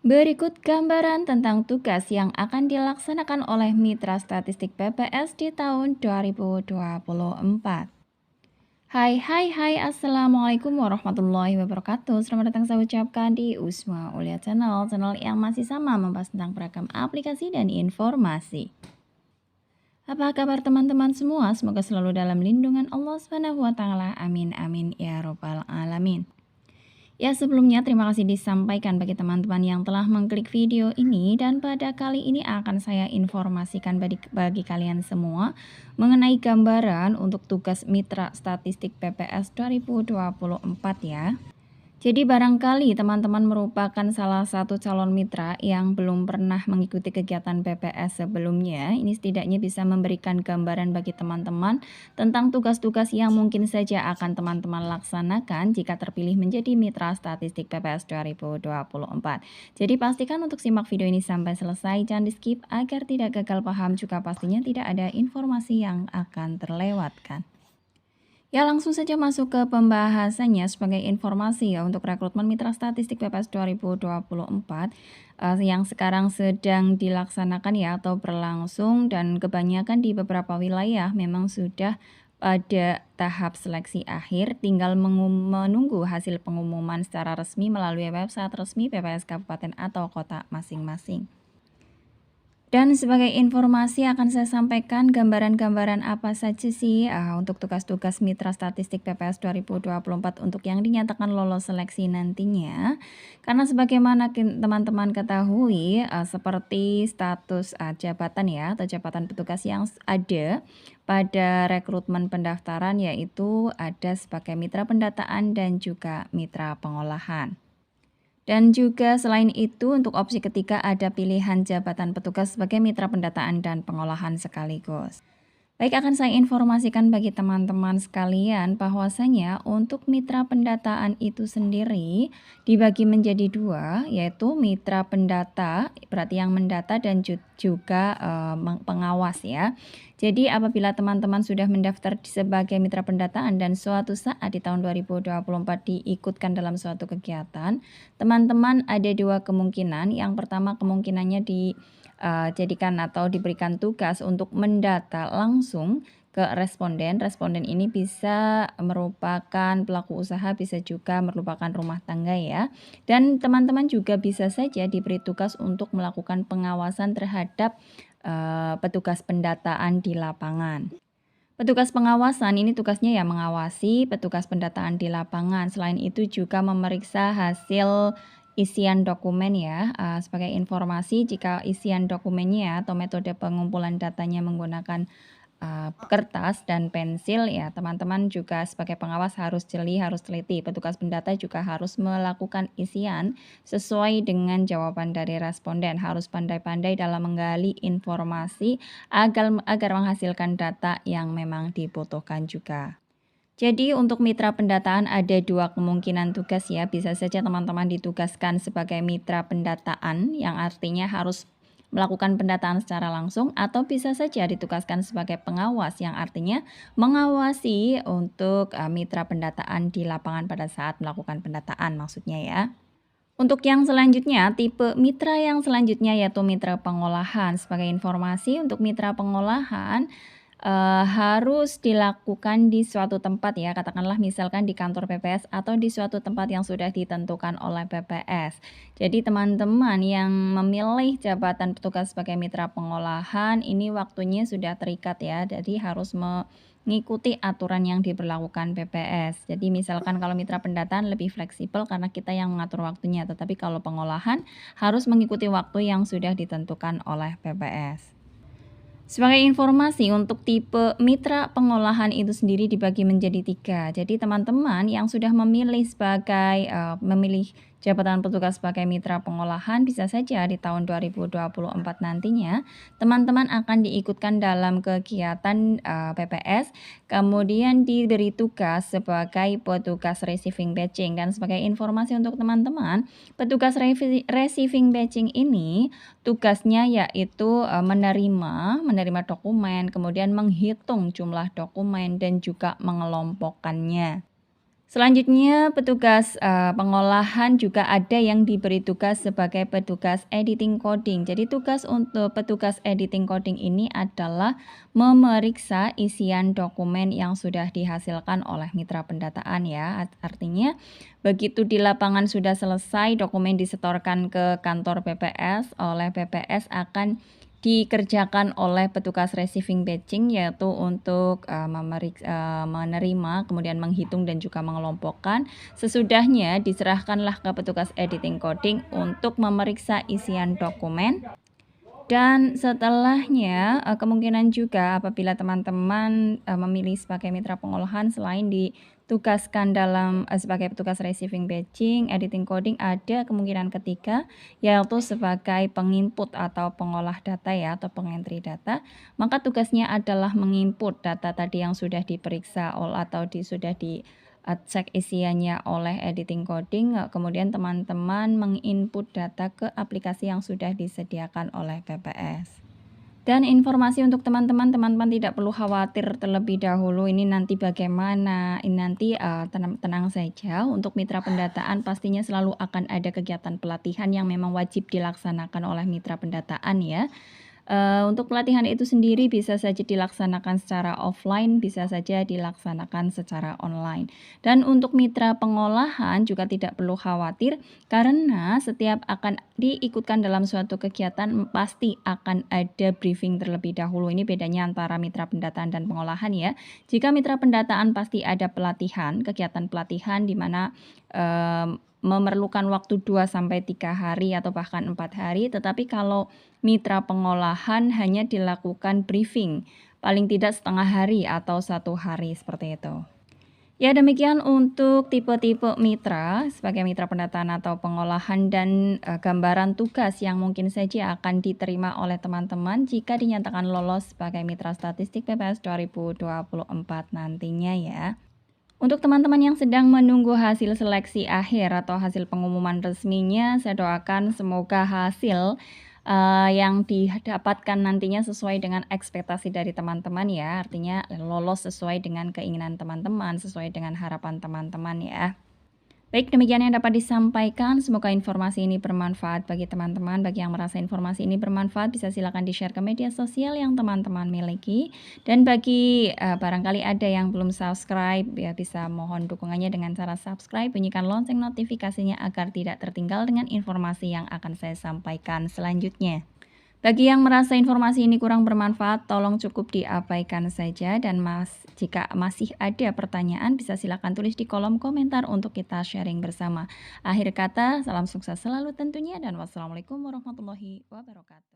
Berikut gambaran tentang tugas yang akan dilaksanakan oleh Mitra Statistik BPS di tahun 2024. Hai, Assalamualaikum warahmatullahi wabarakatuh. Selamat datang saya ucapkan di Usma Ulia Channel yang masih sama membahas tentang beragam aplikasi dan informasi. Apa kabar teman-teman semua? Semoga selalu dalam lindungan Allah Subhanahu wa taala. Amin amin ya robbal alamin. Ya, sebelumnya terima kasih disampaikan bagi teman-teman yang telah mengklik video ini dan pada kali ini akan saya informasikan bagi kalian semua mengenai gambaran untuk tugas Mitra Statistik BPS 2024 ya. Jadi barangkali teman-teman merupakan salah satu calon mitra yang belum pernah mengikuti kegiatan BPS sebelumnya. Ini setidaknya bisa memberikan gambaran bagi teman-teman tentang tugas-tugas yang mungkin saja akan teman-teman laksanakan jika terpilih menjadi mitra statistik BPS 2024. Jadi pastikan untuk simak video ini sampai selesai, jangan di skip agar tidak gagal paham, juga pastinya tidak ada informasi yang akan terlewatkan. Ya, langsung saja masuk ke pembahasannya. Sebagai informasi ya, untuk rekrutmen Mitra Statistik BPS 2024 yang sekarang sedang dilaksanakan ya atau berlangsung, dan kebanyakan di beberapa wilayah memang sudah pada tahap seleksi akhir, tinggal menunggu hasil pengumuman secara resmi melalui website resmi BPS Kabupaten atau Kota masing-masing. Dan sebagai informasi akan saya sampaikan gambaran-gambaran apa saja sih untuk tugas-tugas Mitra Statistik BPS 2024 untuk yang dinyatakan lolos seleksi nantinya. Karena sebagaimana teman-teman ketahui, seperti status jabatan ya atau jabatan petugas yang ada pada rekrutmen pendaftaran, yaitu ada sebagai mitra pendataan dan juga mitra pengolahan. Dan juga selain itu untuk opsi ketiga ada pilihan jabatan petugas sebagai mitra pendataan dan pengolahan sekaligus. Baik, akan saya informasikan bagi teman-teman sekalian bahwasanya untuk mitra pendataan itu sendiri dibagi menjadi dua, yaitu mitra pendata, berarti yang mendata, dan juga pengawas ya. Jadi apabila teman-teman sudah mendaftar sebagai mitra pendataan dan suatu saat di tahun 2024 diikutkan dalam suatu kegiatan, teman-teman ada dua kemungkinan. Yang pertama, kemungkinannya jadikan atau diberikan tugas untuk mendata langsung ke responden. Responden ini bisa merupakan pelaku usaha, bisa juga merupakan rumah tangga ya. Dan teman-teman juga bisa saja diberi tugas untuk melakukan pengawasan terhadap petugas pendataan di lapangan. Petugas pengawasan ini tugasnya ya mengawasi petugas pendataan di lapangan. Selain itu juga memeriksa hasil isian dokumen ya. Sebagai informasi, jika isian dokumennya atau metode pengumpulan datanya menggunakan kertas dan pensil ya, teman-teman juga sebagai pengawas harus jeli, harus teliti. Petugas pendata juga harus melakukan isian sesuai dengan jawaban dari responden, harus pandai-pandai dalam menggali informasi agar menghasilkan data yang memang dibutuhkan juga. Jadi untuk mitra pendataan ada dua kemungkinan tugas ya. Bisa saja teman-teman ditugaskan sebagai mitra pendataan yang artinya harus melakukan pendataan secara langsung, atau bisa saja ditugaskan sebagai pengawas yang artinya mengawasi untuk mitra pendataan di lapangan pada saat melakukan pendataan maksudnya ya. Untuk yang selanjutnya, tipe mitra yang selanjutnya yaitu mitra pengolahan. Sebagai informasi, untuk mitra pengolahan harus dilakukan di suatu tempat ya, katakanlah misalkan di kantor PPS atau di suatu tempat yang sudah ditentukan oleh PPS. Jadi teman-teman yang memilih jabatan petugas sebagai mitra pengolahan ini waktunya sudah terikat ya, jadi harus mengikuti aturan yang diberlakukan PPS. Jadi misalkan kalau mitra pendataan lebih fleksibel karena kita yang mengatur waktunya, tetapi kalau pengolahan harus mengikuti waktu yang sudah ditentukan oleh PPS. Sebagai informasi, untuk tipe mitra pengolahan itu sendiri dibagi menjadi 3. Jadi teman-teman yang sudah memilih memilih jabatan petugas sebagai mitra pengolahan, bisa saja di tahun 2024 nantinya teman-teman akan diikutkan dalam kegiatan PPS, kemudian diberi tugas sebagai petugas receiving batching. Dan sebagai informasi untuk teman-teman, petugas receiving batching ini tugasnya yaitu menerima dokumen, kemudian menghitung jumlah dokumen dan juga mengelompokkannya. Selanjutnya petugas, pengolahan juga ada yang diberi tugas sebagai petugas editing coding. Jadi tugas untuk petugas editing coding ini adalah memeriksa isian dokumen yang sudah dihasilkan oleh mitra pendataan ya. Artinya begitu di lapangan sudah selesai, dokumen disetorkan ke kantor PPS, oleh PPS akan dikerjakan oleh petugas receiving batching, yaitu untuk, menerima, kemudian menghitung dan juga mengelompokkan. Sesudahnya diserahkanlah ke petugas editing coding untuk memeriksa isian dokumen. Dan setelahnya, kemungkinan juga apabila teman-teman, memilih sebagai mitra pengolahan selain ditugaskan dalam, sebagai petugas receiving batching, editing coding, ada kemungkinan ketiga, yaitu sebagai penginput atau pengolah data ya, atau pengentry data. Maka tugasnya adalah menginput data tadi yang sudah diperiksa atau sudah cek isiannya oleh editing coding, kemudian teman-teman menginput data ke aplikasi yang sudah disediakan oleh PPS. Dan informasi untuk teman-teman tidak perlu khawatir terlebih dahulu ini nanti bagaimana, ini nanti tenang saja. Untuk mitra pendataan pastinya selalu akan ada kegiatan pelatihan yang memang wajib dilaksanakan oleh mitra pendataan ya. Untuk pelatihan itu sendiri bisa saja dilaksanakan secara offline, bisa saja dilaksanakan secara online. Dan untuk mitra pengolahan juga tidak perlu khawatir karena setiap akan diikutkan dalam suatu kegiatan pasti akan ada briefing terlebih dahulu. Ini bedanya antara mitra pendataan dan pengolahan ya. Jika mitra pendataan pasti ada pelatihan, kegiatan pelatihan di mana memerlukan waktu 2-3 hari atau bahkan 4 hari, tetapi kalau mitra pengolahan hanya dilakukan briefing, paling tidak setengah hari atau 1 hari seperti itu. Ya demikian untuk tipe-tipe mitra sebagai mitra pendataan atau pengolahan dan gambaran tugas yang mungkin saja akan diterima oleh teman-teman jika dinyatakan lolos sebagai mitra statistik PPS 2024 nantinya ya. Untuk teman-teman yang sedang menunggu hasil seleksi akhir atau hasil pengumuman resminya, saya doakan semoga hasil yang didapatkan nantinya sesuai dengan ekspektasi dari teman-teman ya. Artinya lolos sesuai dengan keinginan teman-teman, sesuai dengan harapan teman-teman ya. Baik, demikian yang dapat disampaikan. Semoga informasi ini bermanfaat bagi teman-teman. Bagi yang merasa informasi ini bermanfaat, bisa silakan di-share ke media sosial yang teman-teman miliki. Dan bagi barangkali ada yang belum subscribe, ya bisa mohon dukungannya dengan cara subscribe, bunyikan lonceng notifikasinya agar tidak tertinggal dengan informasi yang akan saya sampaikan selanjutnya. Bagi yang merasa informasi ini kurang bermanfaat, tolong cukup diabaikan saja dan jika masih ada pertanyaan bisa silakan tulis di kolom komentar untuk kita sharing bersama. Akhir kata, salam sukses selalu tentunya dan wassalamualaikum warahmatullahi wabarakatuh.